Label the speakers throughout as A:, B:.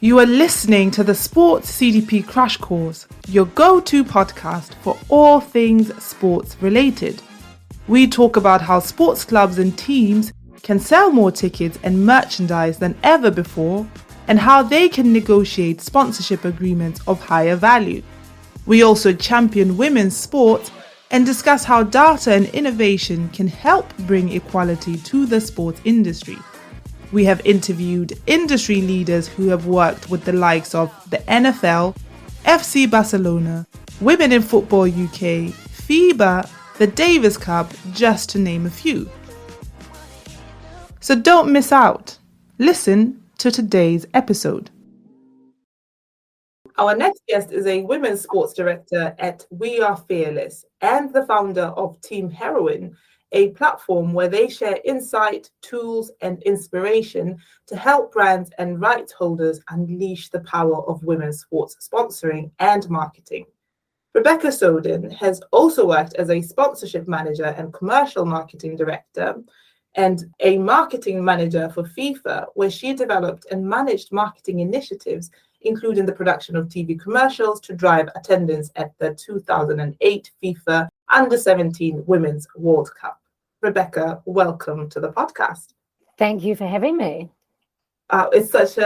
A: You are listening to the Sports CDP Crash Course, your go-to podcast for all things sports related. We talk about how sports clubs and teams can sell more tickets and merchandise than ever before, and how they can negotiate sponsorship agreements of higher value. We also champion women's sport and discuss how data and innovation can help bring equality to the sports industry. We have interviewed industry leaders who have worked with the likes of the NFL, FC Barcelona, Women in Football UK, FIBA, the Davis Cup, just to name a few. So don't miss out. Listen to today's episode. Our next guest is a women's sports director at We Are Fearless and the founder of Team Heroine, a platform where they share insight, tools, and inspiration to help brands and rights holders unleash the power of women's sports sponsoring and marketing. Rebecca Sowden has also worked as a sponsorship manager and commercial marketing director and a marketing manager for FIFA, where she developed and managed marketing initiatives, including the production of TV commercials to drive attendance at the 2008 FIFA Under-17 Women's World Cup. Rebecca, welcome to the podcast.
B: Thank you for having me.
A: It's such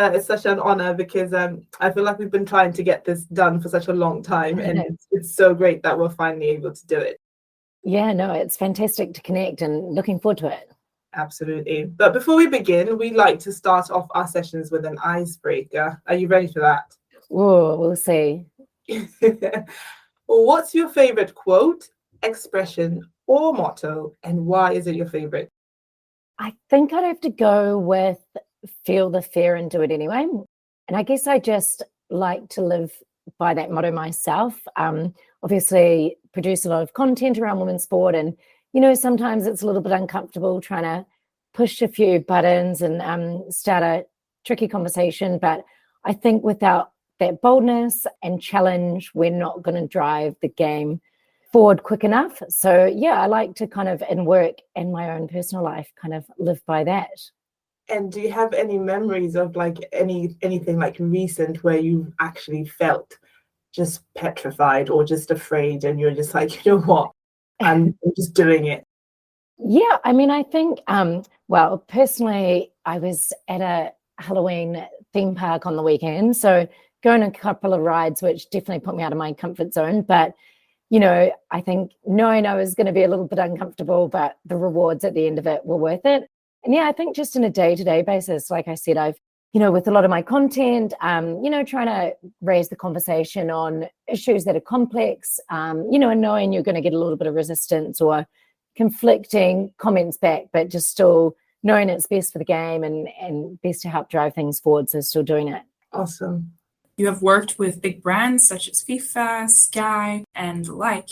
A: an honor because I feel like we've been trying to get this done for such a long time, and it's so great that we're finally able to do it.
B: Yeah, no, it's fantastic to connect and looking forward to it.
A: Absolutely. But before we begin, we like to start off our sessions with an icebreaker. Are you ready for that?
B: Oh, we'll see.
A: Well, what's your favorite quote, expression, or motto, and why is it your favorite?
B: I think I'd have to go with feel the fear and do it anyway. And I guess I just like to live by that motto myself. Obviously, produce a lot of content around women's sport, and sometimes it's a little bit uncomfortable trying to push a few buttons and start a tricky conversation. But I think without that boldness and challenge, we're not going to drive the game forward quick enough. So yeah, I like to kind of in work and my own personal life kind of live by that.
A: And do you have any memories of like anything like recent where you actually felt just petrified or just afraid and you're just like, you know what, I'm just doing it?
B: Yeah, I mean, I think, well, personally, I was at a Halloween theme park on the weekend, so going a couple of rides, which definitely put me out of my comfort zone. But I think knowing I was going to be a little bit uncomfortable, but the rewards at the end of it were worth it. And yeah, I think just on a day-to-day basis, like I said, I've, with a lot of my content, trying to raise the conversation on issues that are complex, and knowing you're going to get a little bit of resistance or conflicting comments back, but just still knowing it's best for the game and best to help drive things forward. So still doing it.
A: Awesome.
C: You have worked with big brands such as FIFA, Sky, and the like.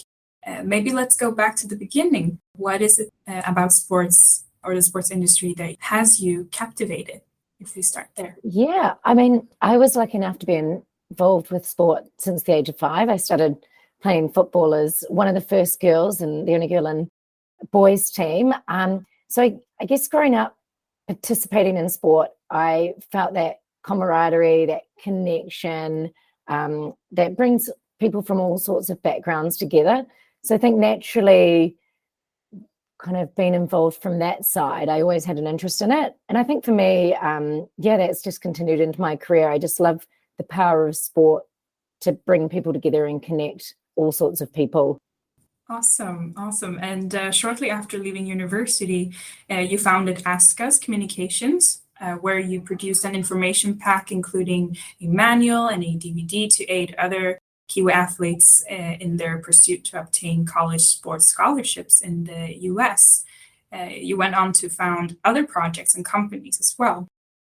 C: Maybe let's go back to the beginning. What is it about sports or the sports industry that has you captivated, if we start there?
B: Yeah, I mean, I was lucky enough to be involved with sport since the age of 5. I started playing football as one of the first girls and the only girl in a boys team. So I guess growing up, participating in sport, I felt that camaraderie, that connection, that brings people from all sorts of backgrounds together. So I think naturally kind of being involved from that side, I always had an interest in it. And I think for me, that's just continued into my career. I just love the power of sport to bring people together and connect all sorts of people.
C: Awesome. And shortly after leaving university, you founded Askas Communications, where you produced an information pack, including a manual and a DVD to aid other Kiwi athletes in their pursuit to obtain college sports scholarships in the US. You went on to found other projects and companies as well.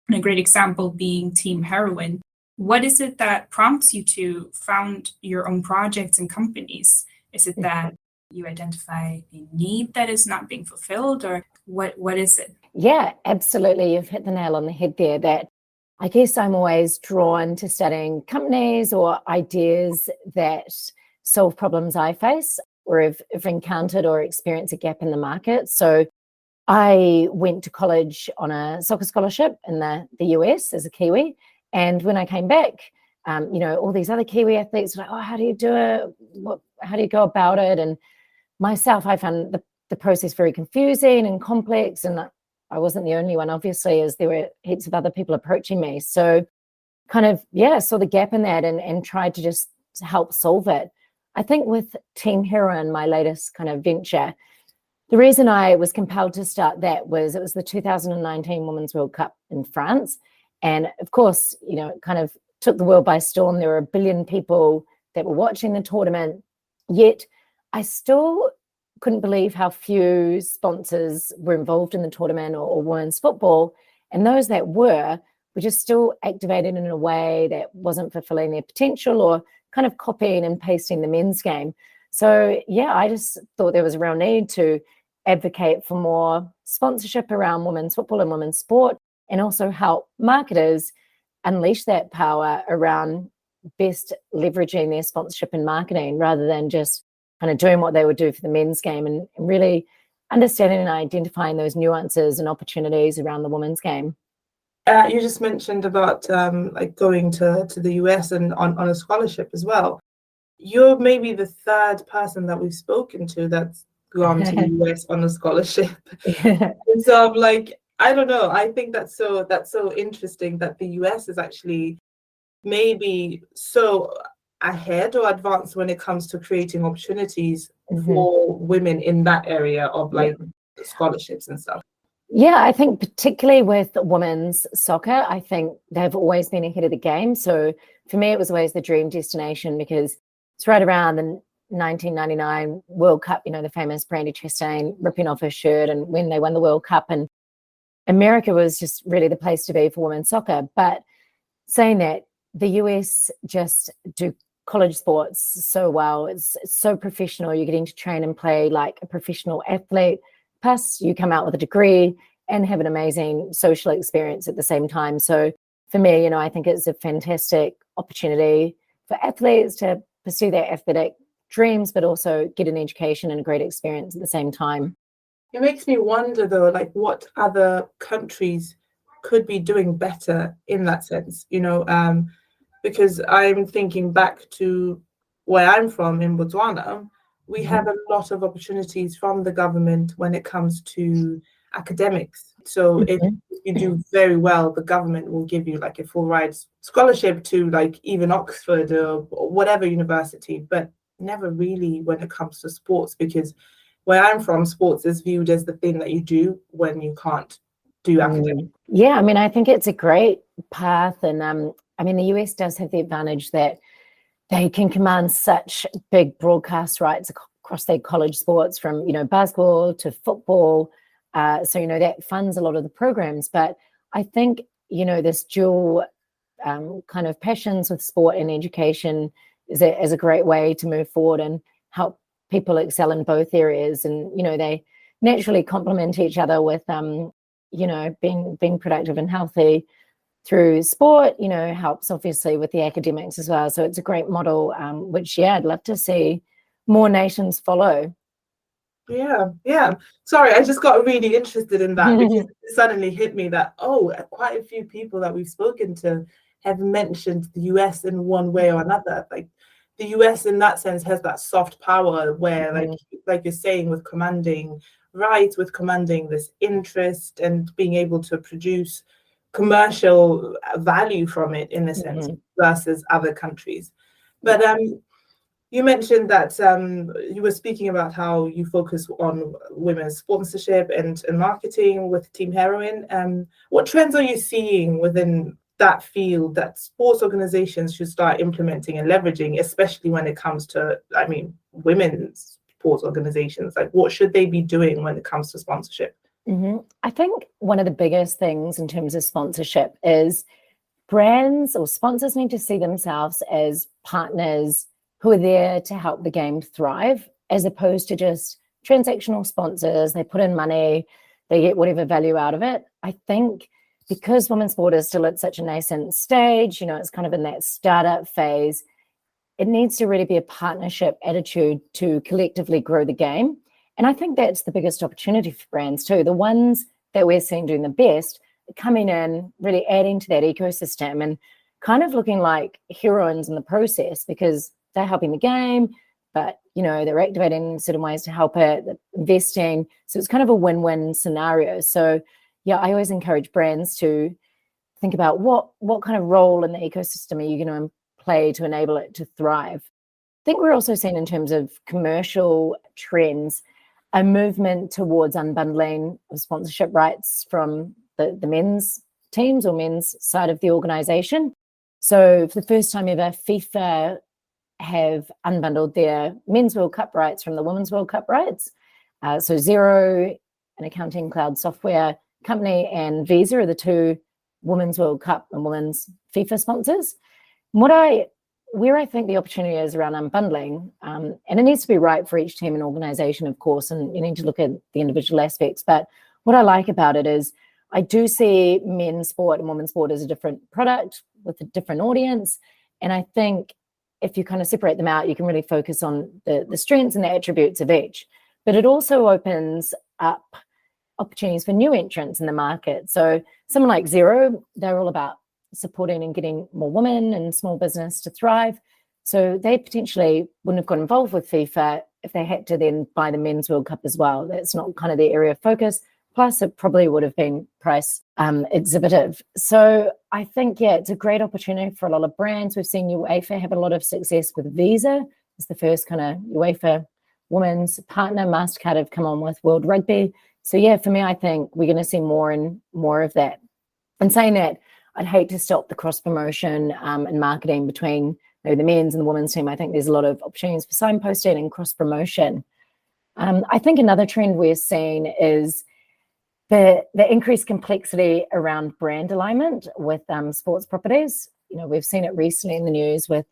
C: And a great example being Team Heroine. What is it that prompts you to found your own projects and companies? Is it that you identify a need that is not being fulfilled, or what is it?
B: Yeah, absolutely. You've hit the nail on the head there. That I guess I'm always drawn to studying companies or ideas that solve problems I face or have encountered or experienced a gap in the market. So I went to college on a soccer scholarship in the US as a Kiwi, And when I came back, all these other Kiwi athletes were like, oh, how do you do it? How do you go about it? And myself, I found the process very confusing and complex. And I wasn't the only one, obviously, as there were heaps of other people approaching me. So kind of, saw the gap in that and tried to just help solve it. I think with Team Heroine, my latest kind of venture, the reason I was compelled to start that was it was the 2019 Women's World Cup in France. And of course, it kind of took the world by storm. There were 1 billion people that were watching the tournament, yet I still couldn't believe how few sponsors were involved in the tournament or women's football. And those that were just still activated in a way that wasn't fulfilling their potential or kind of copying and pasting the men's game. So, I just thought there was a real need to advocate for more sponsorship around women's football and women's sport, and also help marketers unleash that power around best leveraging their sponsorship and marketing rather than just kind of doing what they would do for the men's game, and really understanding and identifying those nuances and opportunities around the women's game.
A: You just mentioned about going to the US and on a scholarship as well. You're maybe the third person that we've spoken to that's gone to the US on a scholarship. And so I'm like, I don't know. I think that's so interesting that the US is actually maybe so ahead or advanced when it comes to creating opportunities for women in that area of scholarships and stuff.
B: Yeah, I think particularly with women's soccer, I think they've always been ahead of the game. So for me, it was always the dream destination because it's right around the 1999 World Cup, the famous Brandy Chastain ripping off her shirt and when they won the World Cup. And America was just really the place to be for women's soccer. But saying that, the US just do college sports so well. It's so professional. You're getting to train and play like a professional athlete. Plus, you come out with a degree and have an amazing social experience at the same time. So for me, I think it's a fantastic opportunity for athletes to pursue their athletic dreams, but also get an education and a great experience at the same time.
A: It makes me wonder, though, what other countries could be doing better in that sense, because I'm thinking back to where I'm from in Botswana. We have a lot of opportunities from the government when it comes to academics. So if you do very well, the government will give you a full ride scholarship to even Oxford or whatever university, but never really when it comes to sports, because where I'm from, sports is viewed as the thing that you do when you can't do academics.
B: Yeah, I think it's a great path. And the US does have the advantage that they can command such big broadcast rights across their college sports from, basketball to football. So, that funds a lot of the programs. But I think, this dual kind of passions with sport and education is a great way to move forward and help people excel in both areas. And, they naturally complement each other with, being productive and healthy through sport, helps obviously with the academics as well. So it's a great model, which, I'd love to see more nations follow.
A: Yeah. Sorry, I just got really interested in that because it suddenly hit me that, quite a few people that we've spoken to have mentioned the US in one way or another. The US in that sense has that soft power where, like you're saying, with commanding rights, with commanding this interest and being able to produce commercial value from it in a sense versus other countries. But you mentioned that you were speaking about how you focus on women's sponsorship and marketing with Team Heroine. What trends are you seeing within that field that sports organizations should start implementing and leveraging, especially when it comes to, women's sports organizations? What should they be doing when it comes to sponsorship?
B: I think one of the biggest things in terms of sponsorship is brands or sponsors need to see themselves as partners who are there to help the game thrive, as opposed to just transactional sponsors. They put in money, they get whatever value out of it. I think because women's sport is still at such a nascent stage, it's kind of in that startup phase, it needs to really be a partnership attitude to collectively grow the game. And I think that's the biggest opportunity for brands too. The ones that we're seeing doing the best are coming in, really adding to that ecosystem and kind of looking like heroines in the process because they're helping the game, but, they're activating in certain ways to help it, they're investing. So it's kind of a win-win scenario. So, yeah, I always encourage brands to think about what kind of role in the ecosystem are you going to play to enable it to thrive. I think we're also seeing in terms of commercial trends, a movement towards unbundling of sponsorship rights from the men's teams or men's side of the organization. So for the first time ever, FIFA have unbundled their Men's World Cup rights from the Women's World Cup rights. So Xero, an accounting cloud software company, and Visa are the two Women's World Cup and Women's FIFA sponsors. Where I think the opportunity is around unbundling, and it needs to be right for each team and organization, of course, and you need to look at the individual aspects. But what I like about it is I do see men's sport and women's sport as a different product with a different audience. And I think if you kind of separate them out, you can really focus on the strengths and the attributes of each. But it also opens up opportunities for new entrants in the market. So someone like Xero, they're all about supporting and getting more women and small business to thrive. So they potentially wouldn't have got involved with FIFA if they had to then buy the Men's World Cup as well. That's not kind of their area of focus. Plus, it probably would have been price exhibitive. So I think, it's a great opportunity for a lot of brands. We've seen UEFA have a lot of success with Visa. It's the first kind of UEFA women's partner. MasterCard have come on with World Rugby. So, for me, I think we're going to see more and more of that. And saying that, I'd hate to stop the cross-promotion and marketing between the men's and the women's team. I think there's a lot of opportunities for signposting and cross-promotion. I think another trend we're seeing is the increased complexity around brand alignment with sports properties. We've seen it recently in the news with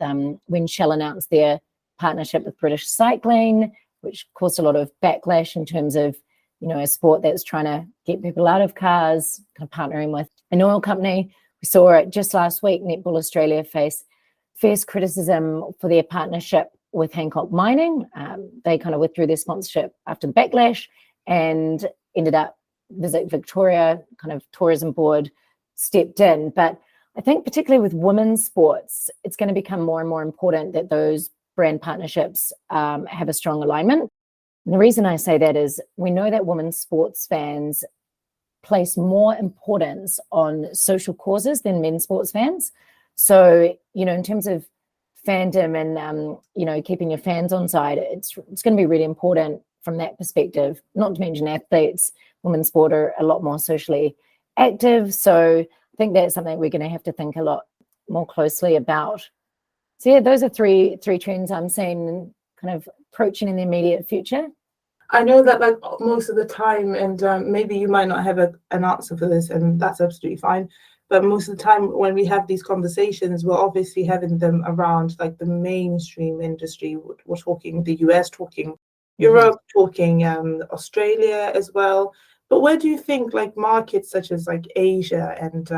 B: when Shell announced their partnership with British Cycling, which caused a lot of backlash in terms of, a sport that's trying to get people out of cars, kind of partnering with an oil company. We saw it just last week, Netball Australia face fierce criticism for their partnership with Hancock Mining. They kind of withdrew their sponsorship after the backlash and ended up Visit Victoria, kind of tourism board, stepped in. But I think particularly with women's sports, it's going to become more and more important that those brand partnerships have a strong alignment. And the reason I say that is we know that women's sports fans place more importance on social causes than men's sports fans. So, in terms of fandom and, keeping your fans on side, it's going to be really important from that perspective, not to mention athletes. Women's sport are a lot more socially active. So I think that's something we're going to have to think a lot more closely about. So those are three trends I'm seeing kind of approaching in the immediate future.
A: I know that most of the time, and maybe you might not have an answer for this, and that's absolutely fine. But most of the time when we have these conversations, we're obviously having them around the mainstream industry. We're talking the US, talking Europe, talking Australia as well. But where do you think markets such as Asia and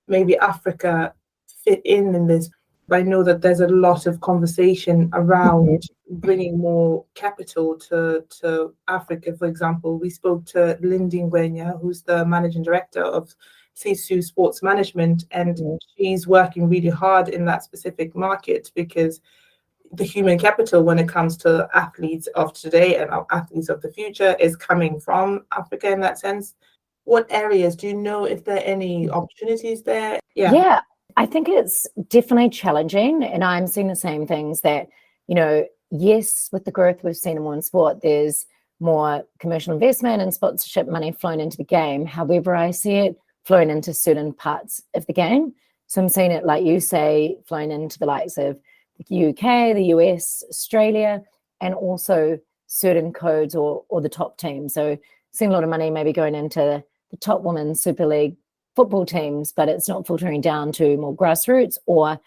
A: maybe Africa fit in this? I know that there's a lot of conversation around bringing more capital to Africa. For example, we spoke to Lindy Ngwenya, who's the managing director of Sisu Sports Management, and she's working really hard in that specific market because the human capital when it comes to athletes of today and athletes of the future is coming from Africa in that sense. What areas do you know if there are any opportunities there?
B: Yeah, I think it's definitely challenging. And I'm seeing the same things that, yes, with the growth we've seen in women's sport, there's more commercial investment and sponsorship money flowing into the game. However, I see it flowing into certain parts of the game. So I'm seeing it, like you say, flowing into the likes of the UK, the US, Australia, and also certain codes or the top teams. So seeing a lot of money maybe going into the top women's Super League football teams, but it's not filtering down to more grassroots or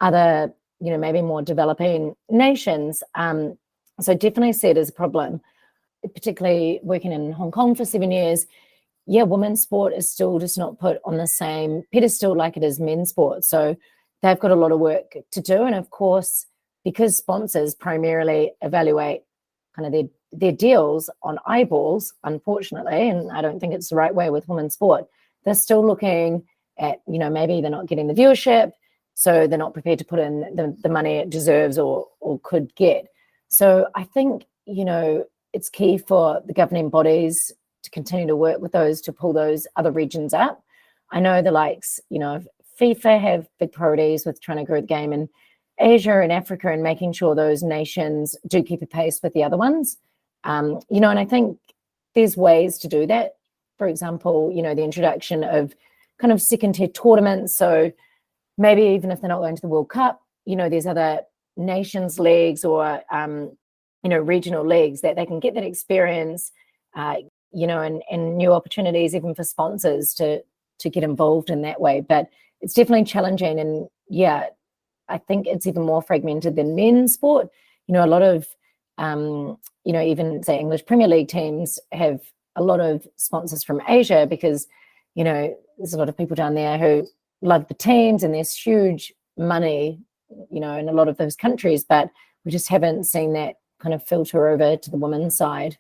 B: other, maybe more developing nations. So definitely see it as a problem, particularly working in Hong Kong for 7 years. Yeah, women's sport is still just not put on the same pedestal like it is men's sport. So they've got a lot of work to do. And of course, because sponsors primarily evaluate kind of their deals on eyeballs, unfortunately, and I don't think it's the right way with women's sport, they're still looking at, maybe they're not getting the viewership, so they're not prepared to put in the money it deserves or could get. So I think, it's key for the governing bodies to continue to work with those to pull those other regions up. I know the likes, FIFA have big priorities with trying to grow the game in Asia and Africa and making sure those nations do keep a pace with the other ones. And I think there's ways to do that. For example, the introduction of kind of second-tier tournaments. So maybe even if they're not going to the World Cup, there's other nations leagues or, regional leagues that they can get that experience, and new opportunities even for sponsors to get involved in that way. But it's definitely challenging. And yeah, I think it's even more fragmented than men's sport. A lot of, even say English Premier League teams have a lot of sponsors from Asia because, there's a lot of people down there who love the teams and there's huge money, in a lot of those countries, but we just haven't seen that kind of filter over to the women's side.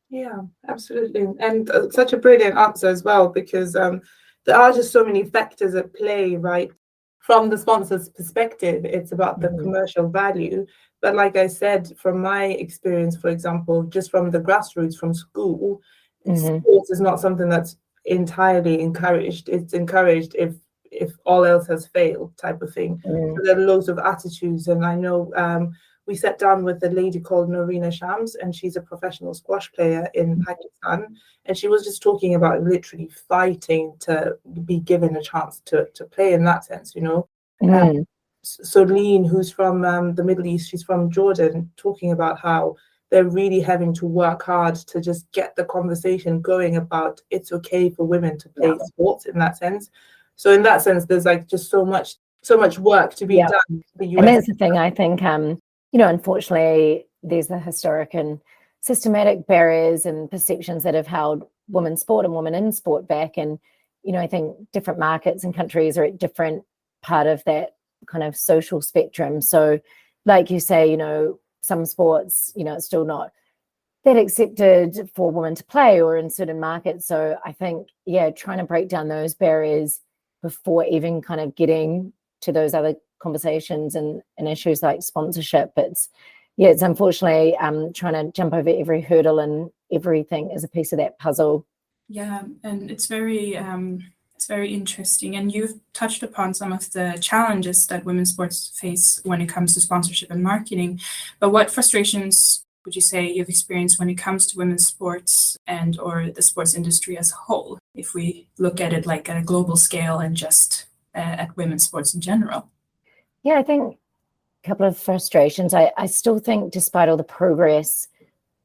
A: Yeah, absolutely. And such a brilliant answer as well, because there are just so many factors at play, right? From the sponsor's perspective, it's about the commercial value. But like I said, from my experience, for example, just from the grassroots, from school, sports is not something that's entirely encouraged. It's encouraged if all else has failed, type of thing. So there are loads of attitudes. And I know we sat down with a lady called Norina Shams, and she's a professional squash player in Pakistan. And she was just talking about literally fighting to be given a chance to play in that sense, Soline, who's from the Middle East, she's from Jordan, talking about how they're really having to work hard to just get the conversation going about it's okay for women to play sports in that sense. So in that sense, there's like just so much work to be done.
B: And that's the thing, I think, unfortunately, there's the historic and systematic barriers and perceptions that have held women's sport and women in sport back. And, I think different markets and countries are at different part of that kind of social spectrum. So like you say, some sports, it's still not that accepted for women to play or in certain markets. So I think, trying to break down those barriers before even kind of getting to those other conversations and issues like sponsorship. It's unfortunately trying to jump over every hurdle, and everything is a piece of that puzzle.
C: Yeah, and it's very interesting. And you've touched upon some of the challenges that women's sports face when it comes to sponsorship and marketing. But what frustrations would you say you've experienced when it comes to women's sports and or the sports industry as a whole, if we look at it like at a global scale and just at women's sports in general?
B: Yeah, I think a couple of frustrations. I still think despite all the progress,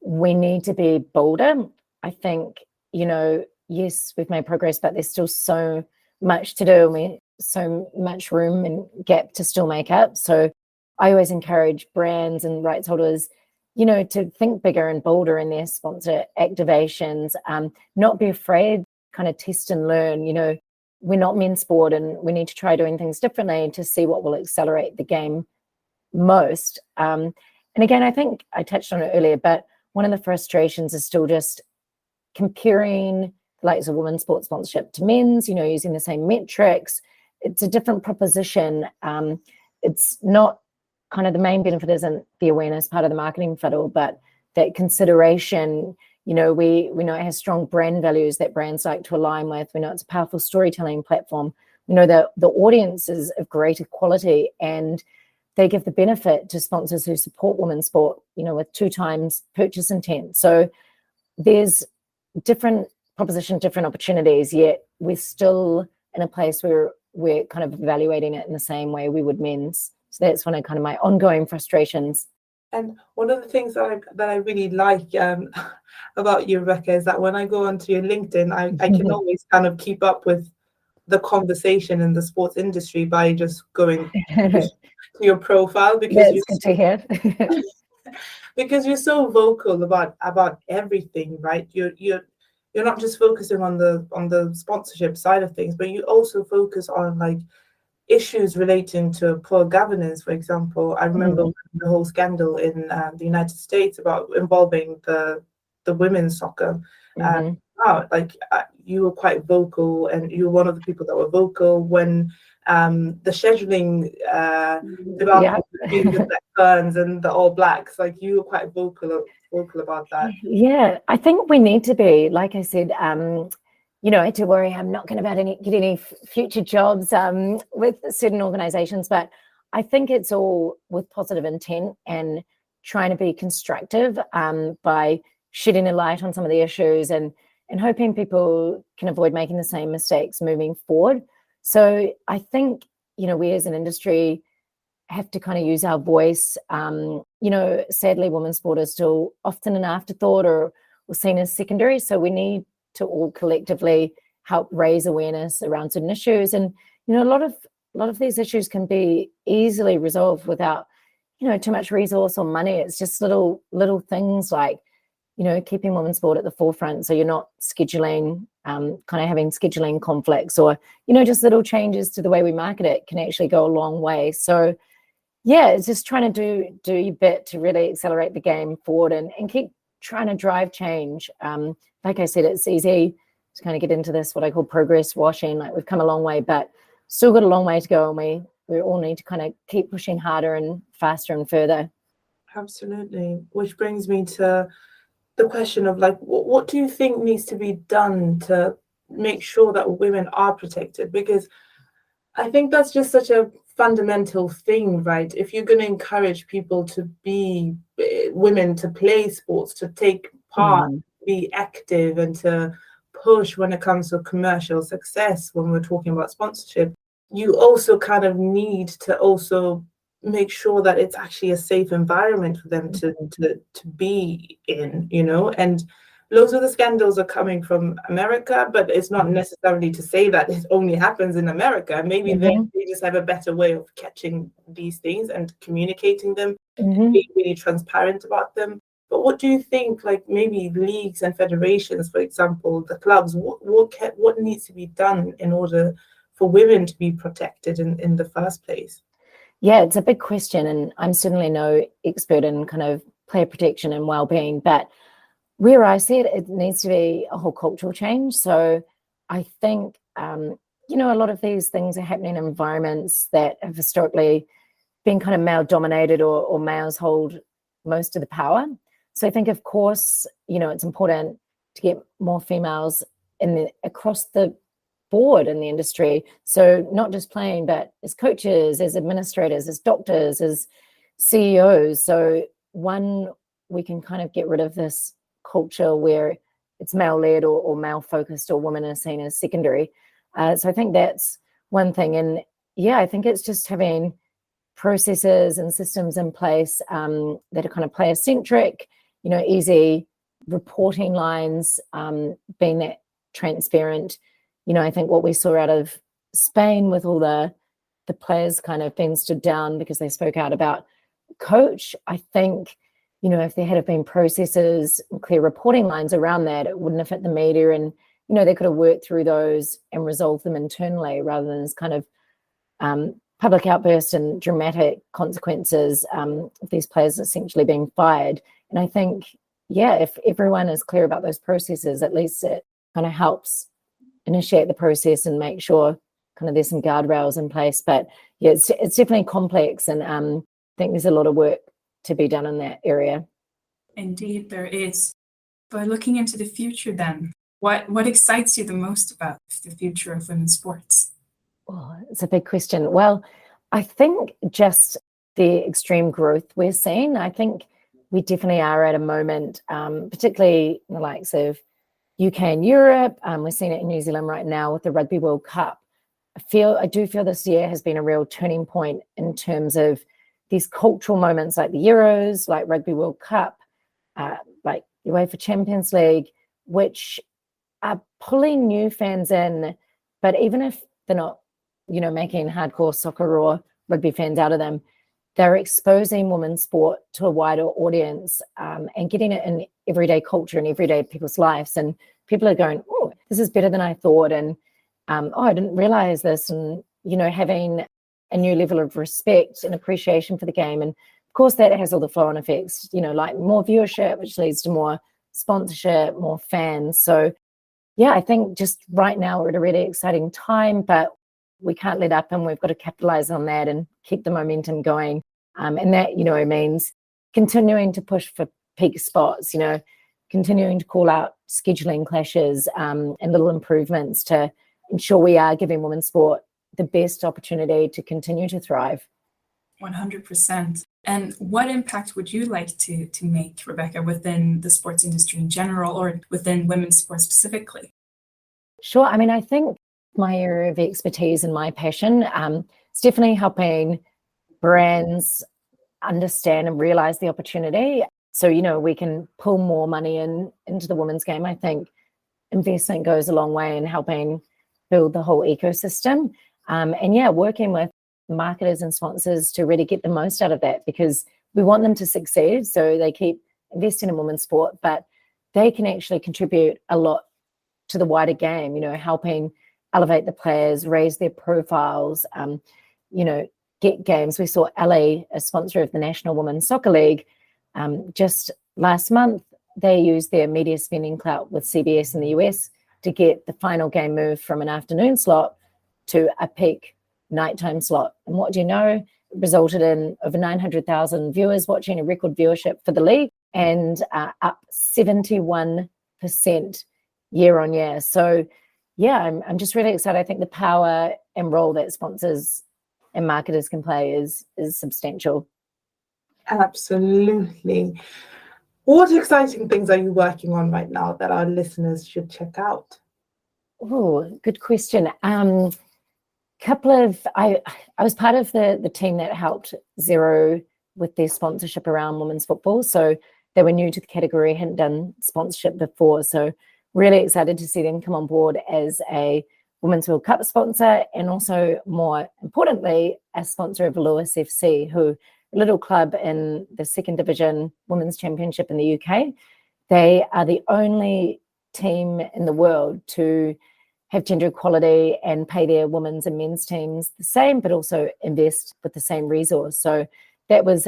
B: we need to be bolder. I think, yes, we've made progress, but there's still so much to do and so much room and gap to still make up. So I always encourage brands and rights holders, to think bigger and bolder in their sponsor activations, not be afraid, kind of test and learn. We're not men's sport and we need to try doing things differently to see what will accelerate the game most. And again, I think I touched on it earlier, but one of the frustrations is still just comparing the likes of women's sports sponsorship to men's, using the same metrics. It's a different proposition. It's not kind of the main benefit isn't the awareness part of the marketing funnel, but that consideration. We know it has strong brand values that brands like to align with. We know it's a powerful storytelling platform. We know that the audience is of greater quality and they give the benefit to sponsors who support women's sport, with 2 times purchase intent. So there's different proposition, different opportunities, yet we're still in a place where we're kind of evaluating it in the same way we would men's. So that's one of kind of my ongoing frustrations.
A: And one of the things that I really like about you, Rebecca, is that when I go onto your LinkedIn, I can always kind of keep up with the conversation in the sports industry by just going to your profile, because
B: it's good to hear.
A: Because you're so vocal about everything, right? You're not just focusing on the sponsorship side of things, but you also focus on like issues relating to poor governance. For example, I remember the whole scandal in the United States about involving the women's soccer out, like you were quite vocal, and you were one of the people that were vocal when the scheduling development between the Black Ferns and the All Blacks. Like you were quite vocal about that.
B: Yeah, I think we need to be, like I said, you know, I do worry I'm not going to get any future jobs with certain organizations, but I think it's all with positive intent and trying to be constructive by shedding a light on some of the issues and hoping people can avoid making the same mistakes moving forward. So I think, you know, we as an industry have to kind of use our voice. You know, sadly, women's sport is still often an afterthought or seen as secondary. So we need to all collectively help raise awareness around certain issues. And, you know, a lot of these issues can be easily resolved without, you know, too much resource or money. It's just little things like, you know, keeping women's sport at the forefront. So you're not scheduling, kind of having scheduling conflicts, or, you know, just little changes to the way we market it can actually go a long way. So yeah, it's just trying to do your bit to really accelerate the game forward and keep trying to drive change. Like I said, it's easy to kind of get into this, what I call progress washing. Like we've come a long way, but still got a long way to go. And we all need to kind of keep pushing harder and faster and further.
A: Absolutely. Which brings me to the question of like, what do you think needs to be done to make sure that women are protected? Because I think that's just such a fundamental thing, right? If you're going to encourage people to be women to play sports, to take part, be active, and to push when it comes to commercial success, when we're talking about sponsorship, you also kind of need to also make sure that it's actually a safe environment for them to be in, you know. And loads of the scandals are coming from America, but it's not necessarily to say that it only happens in America. Maybe they just have a better way of catching these things and communicating them, being really transparent about them. But what do you think, like maybe leagues and federations, for example, the clubs, what needs to be done in order for women to be protected in the first place?
B: Yeah, it's a big question, and I'm certainly no expert in kind of player protection and well-being, but where I see it, it needs to be a whole cultural change. So I think, you know, a lot of these things are happening in environments that have historically been kind of male-dominated, or males hold most of the power. So I think, of course, you know, it's important to get more females across the board in the industry. So not just playing, but as coaches, as administrators, as doctors, as CEOs. So one, we can kind of get rid of this culture where it's male-led or male-focused, or women are seen as secondary. So I think that's one thing. And yeah, I think it's just having processes and systems in place that are kind of player-centric, you know, easy reporting lines, being that transparent. You know, I think what we saw out of Spain with all the players kind of being stood down because they spoke out about coach, I think, you know, if there had been processes and clear reporting lines around that, it wouldn't have hit the media, and, you know, they could have worked through those and resolved them internally rather than this kind of public outburst and dramatic consequences of these players essentially being fired. And I think, yeah, if everyone is clear about those processes, at least it kind of helps initiate the process and make sure kind of there's some guardrails in place. But yeah, it's definitely complex, and I think there's a lot of work to be done in that area.
C: Indeed, there is. But looking into the future then, what excites you the most about the future of women's sports?
B: Oh, it's a big question. Well, I think just the extreme growth we're seeing. I think we definitely are at a moment, particularly in the likes of UK and Europe. We're seeing it in New Zealand right now with the Rugby World Cup. I do feel this year has been a real turning point in terms of these cultural moments like the Euros, like Rugby World Cup, like the UEFA Champions League, which are pulling new fans in. But even if they're not, you know, making hardcore soccer or rugby fans out of them, they're exposing women's sport to a wider audience and getting it in everyday culture and everyday people's lives. And people are going, oh, this is better than I thought. And oh, I didn't realize this. And, you know, having a new level of respect and appreciation for the game. And of course, that has all the flow-on effects, you know, like more viewership, which leads to more sponsorship, more fans. So yeah, I think just right now we're at a really exciting time, but we can't let up and we've got to capitalize on that and keep the momentum going. And that, means continuing to push for peak spots, continuing to call out scheduling clashes and little improvements to ensure we are giving women's sport the best opportunity to continue to thrive.
C: 100%. And what impact would you like to make, Rebecca, within the sports industry in general or within women's sports specifically?
B: Sure. I mean, I think my area of expertise and my passion is definitely helping brands understand and realize the opportunity. So, we can pull more money into the women's game. I think investment goes a long way in helping build the whole ecosystem. And yeah, working with marketers and sponsors to really get the most out of that, because we want them to succeed. So they keep investing in women's sport, but they can actually contribute a lot to the wider game, helping elevate the players, raise their profiles, get games. We saw LA, a sponsor of the National Women's Soccer League, just last month, they used their media spending clout with CBS in the US to get the final game moved from an afternoon slot to a peak nighttime slot. And what do you know? It resulted in over 900,000 viewers watching, a record viewership for the league, and up 71% year on year. So yeah, I'm just really excited. I think the power and role that sponsors and marketers can play is substantial.
A: Absolutely. What exciting things are you working on right now that our listeners should check out?
B: Oh, good question. I was part of the team that helped Zero with their sponsorship around women's football. So they were new to the category, hadn't done sponsorship before. So really excited to see them come on board as a Women's World Cup sponsor, and also more importantly, a sponsor of Lewis FC, who a little club in the second division women's championship in the UK. They are the only team in the world to have gender equality and pay their women's and men's teams the same, but also invest with the same resource. So that was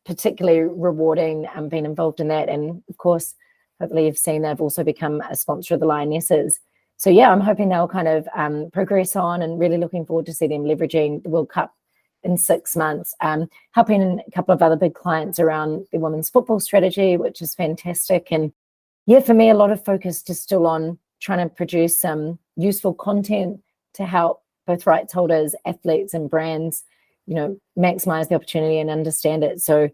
B: particularly rewarding being involved in that. And of course, hopefully you've seen they've also become a sponsor of the Lionesses. So yeah, I'm hoping they'll kind of progress on, and really looking forward to see them leveraging the World Cup in 6 months, helping a couple of other big clients around the women's football strategy, which is fantastic. And yeah, for me, a lot of focus just still on trying to produce some useful content to help both rights holders, athletes and brands, maximize the opportunity and understand it. So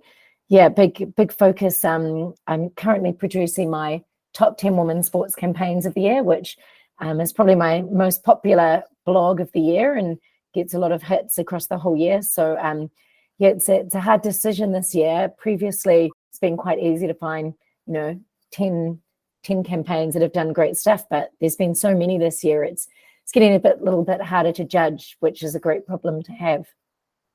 B: yeah, big focus. I'm currently producing my top 10 women's sports campaigns of the year, which is probably my most popular blog of the year and gets a lot of hits across the whole year. So yeah, it's a hard decision this year. Previously, it's been quite easy to find, 10 campaigns that have done great stuff, but there's been so many this year. It's getting a little bit harder to judge, which is a great problem to have.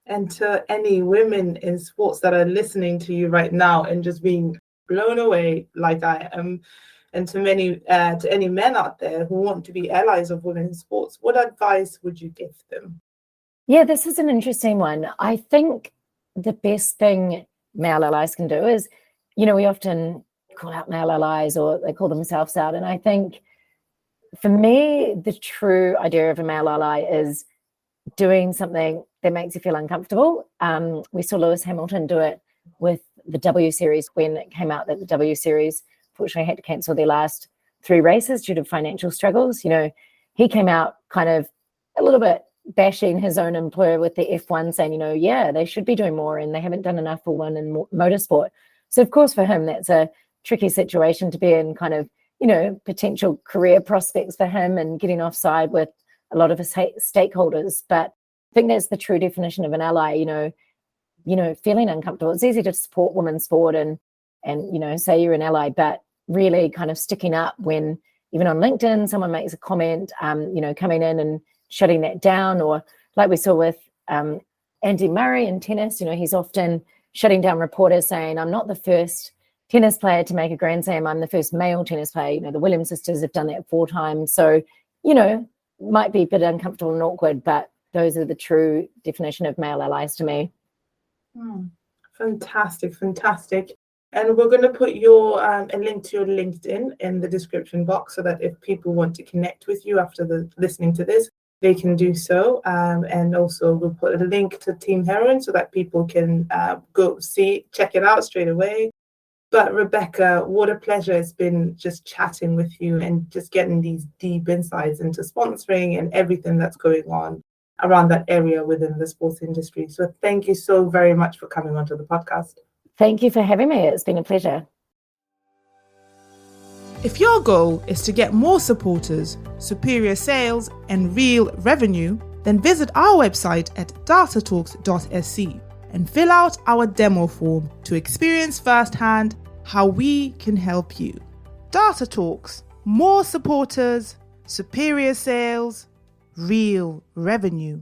A: And to any women in sports that are listening to you right now and just being blown away like I am, and to any men out there who want to be allies of women in sports, what advice would you give them?
B: Yeah, this is an interesting one. I think the best thing male allies can do is, we often call out male allies, or they call themselves out. And I think for me, the true idea of a male ally is doing something that makes you feel uncomfortable. We saw Lewis Hamilton do it with the W Series when it came out that the W Series fortunately had to cancel their last 3 races due to financial struggles. He came out kind of a little bit bashing his own employer with the F1, saying, yeah, they should be doing more and they haven't done enough for women in motorsport. So of course for him, that's a tricky situation to be in, kind of, potential career prospects for him and getting offside with a lot of his stakeholders. But I think that's the true definition of an ally, feeling uncomfortable. It's easy to support women's sport and say you're an ally, but really kind of sticking up when, even on LinkedIn, someone makes a comment, coming in and shutting that down. Or like we saw with Andy Murray in tennis, he's often shutting down reporters saying, I'm not the first tennis player to make a Grand Slam, I'm the first male tennis player. The Williams sisters have done that 4 times. So, might be a bit uncomfortable and awkward, but those are the true definition of male allies to me.
A: Fantastic. And we're going to put your a link to your LinkedIn in the description box so that if people want to connect with you after listening to this, they can do so. And also we'll put a link to Team Heroine so that people can check it out straight away. But Rebecca, what a pleasure it's been just chatting with you and just getting these deep insights into sponsoring and everything that's going on around that area within the sports industry. So thank you so very much for coming onto the podcast.
B: Thank you for having me. It's been a pleasure.
A: If your goal is to get more supporters, superior sales, and real revenue, then visit our website at datatalks.sc and fill out our demo form to experience firsthand how we can help you. Data Talks, more supporters, superior sales, real revenue.